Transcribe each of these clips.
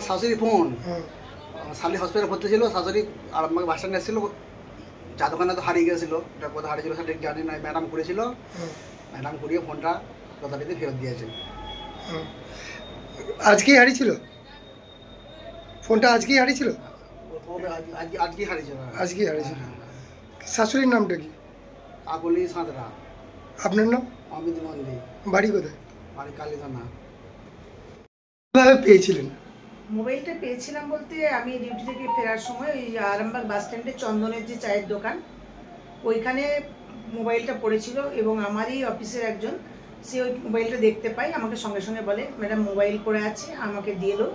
আমার শাশুড়ি ফোন শালি হসপিটালে ভর্তি ছিল, শাশুড়ি আর আমাকে বাস স্ট্যান্ডে এসেছিল, চা দোকানে তো হারিয়ে গেছিলো, এটা কোথায় হারিয়েছিল সেটা জানি না। ম্যাডাম করেছিল, ম্যাডাম করিয়ে ফোনটা যথারীতি ফেরত দিয়েছে। আজকেই হারিয়েছিল ফোনটা? আজকেই হারিয়েছিল? আজকেই হারিয়েছিল। আজকেই হারিয়েছিল। শাশুড়ির নামটা কি? কাকলি সাঁতরা। আপনার নাম? অমিত মন্দির। বাড়ি কোথায়? বাড়ি কালীথানা। কিভাবে পেয়েছিলেন? মোবাইলটা পেয়েছিলাম বলতে আমি ডিউটি থেকে ফেরার সময় ওই আরামবাগ বাস স্ট্যান্ডে চন্দনের যে চায়ের দোকান ওইখানে মোবাইলটা পড়েছিল এবং আমারই অফিসের একজন সে ওই মোবাইলটা দেখতে পাই, আমাকে সঙ্গে সঙ্গে বলে ম্যাডাম মোবাইল পড়ে আছে, আমাকে দিয়ে এলো।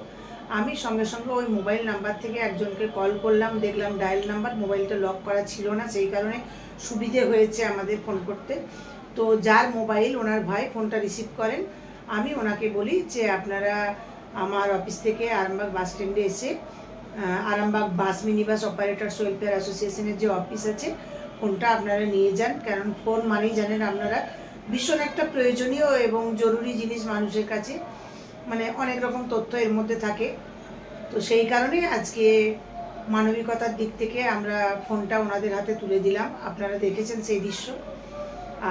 আমি সঙ্গে সঙ্গে ওই মোবাইল নাম্বার থেকে একজনকে কল করলাম, দেখলাম ডায়াল নাম্বার, মোবাইলটা লক করা ছিল না, সেই কারণে সুবিধে হয়েছে আমাদের ফোন করতে। তো যার মোবাইল ওনার ভাই ফোনটা রিসিভ করেন, আমি ওনাকে বলি যে আপনারা আমার অফিস থেকে আরামবাগ বাস স্ট্যান্ডে এসে আরামবাগ বাস মিনি বাস অপারেটরস ওয়েলফেয়ার অ্যাসোসিয়েশনের যে অফিস আছে ফোনটা আপনারা নিয়ে যান, কারণ ফোন মানেই জানেন আপনারা ভীষণ একটা প্রয়োজনীয় এবং জরুরি জিনিস মানুষের কাছে, মানে অনেক রকম তথ্য এর মধ্যে থাকে। তো সেই কারণে আজকে মানবিকতার দিক থেকে আমরা ফোনটা ওনাদের হাতে তুলে দিলাম, আপনারা দেখেছেন সেই দৃশ্য।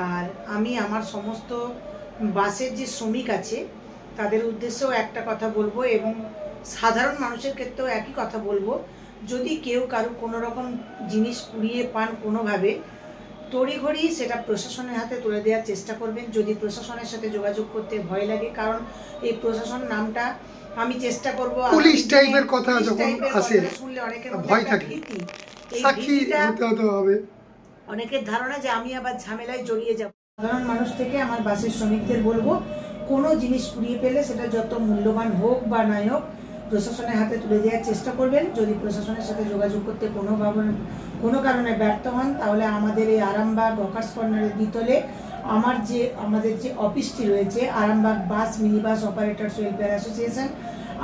আর আমি আমার সমস্ত বাসের যে শ্রমিক আছে তাদের উদ্দেশ্যেও একটা কথা বলবো এবং সাধারণ মানুষের ক্ষেত্রেও একই কথা বলবো, যদি কেউ কারো কোনো রকম জিনিস কুড়িয়ে পান কোনোভাবে, তড়িঘড়ি সেটা প্রশাসনের হাতে তুলে দেওয়ার চেষ্টা করবেন। যদি প্রশাসনের সাথে যোগাযোগ করতে ভয় লাগে, কারণ এই প্রশাসন নামটা আমি চেষ্টা করব, পুলিশ টাইপের কথা যখন আসে শুনলে অনেকের ভয় থাকে, সাক্ষী হতে হবে, অনেকের ধারণা যে আমি আবার ঝামেলায় জড়িয়ে যাব। সাধারণ মানুষ থেকে আমার বাসের শ্রমিকদের বলবো, কোনো জিনিস কুড়িয়ে পেলে সেটা যত মূল্যবান হোক বা নাই হোক প্রশাসনের হাতে তুলে দেওয়ার চেষ্টা করবেন। যদি প্রশাসনের সাথে যোগাযোগ করতে কোনো কারণে ব্যর্থ হন, তাহলে আমাদের এই আরামবাগ ওয়ার্কার্স কর্নারের দ্বিতলে আমাদের যে অফিসটি রয়েছে আরামবাগ বাস mini bus operators welfare association,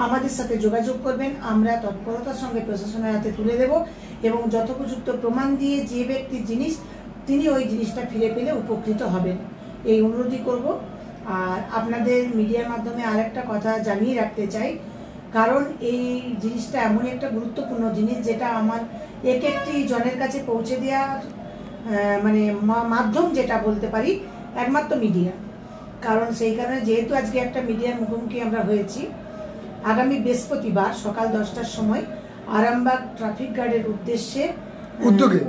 আমাদের সাথে যোগাযোগ করবেন, আমরা তৎপরতার সঙ্গে প্রশাসনের হাতে তুলে দেব এবং যথোপযুক্ত প্রমাণ দিয়ে যে ব্যক্তির জিনিস তিনি ওই জিনিসটা ফিরে পেলে উপকৃত হবেন, এই অনুরোধই করব। আর আপনাদের মিডিয়ার মাধ্যমে আরেকটা কথা জানিয়ে রাখতে চাই, কারণ এই জিনিসটা এমন একটা গুরুত্বপূর্ণ জিনিস যেটা আমার একটি জনের কাছে পৌঁছে দেওয়ার মানে মাধ্যম যেটা বলতে পারি একমাত্র মিডিয়া। কারণ সেই কারণে যেহেতু আজকে একটা মিডিয়ার মুখোমুখি আমরা হয়েছি, আগামী বৃহস্পতিবার সকাল 10টার সময় আরামবাগ ট্রাফিক গার্ডের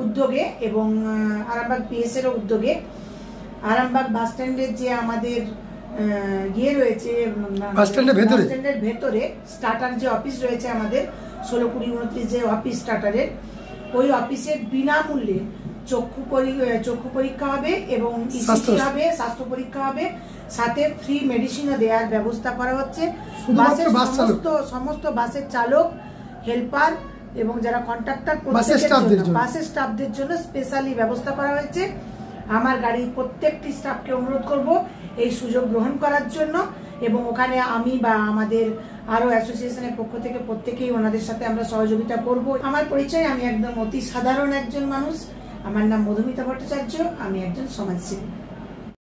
উদ্যোগে এবং আরামবাগ পিএস এর উদ্যোগে আরামবাগ বাস স্ট্যান্ডের যে আমাদের রয়েছে বাস স্ট্যান্ডের ভেতরে স্টার্টার যে অফিস রয়েছে আমাদের 16, 20, 29 যে অফিস স্টার্টারের, ওই অফিসে বিনামূল্যে চক্ষু পরীক্ষা হবে এবং ইসিজি হবে, স্বাস্থ্য পরীক্ষা হবে, সাথে ফ্রি মেডিসিনও দেওয়ার ব্যবস্থা করা হচ্ছে। সমস্ত বাসের চালক, হেল্পার এবং যারা কন্ট্রাক্টর বাসের স্টাফদের জন্য স্পেশালি ব্যবস্থা করা হয়েছে। আমার গাড়ির প্রত্যেকটি স্টাফকে অনুরোধ করব এই সুযোগ গ্রহণ করার জন্য এবং ওখানে আমি বা আমাদের আরো অ্যাসোসিয়েশনের পক্ষ থেকে প্রত্যেকেই ওনাদের সাথে আমরা সহযোগিতা করব। আমার পরিচয়, আমি একদম অতি সাধারণ একজন মানুষ, আমার নাম মধুমিতা ভট্টাচার্য, আমি একজন সমাজসেবী।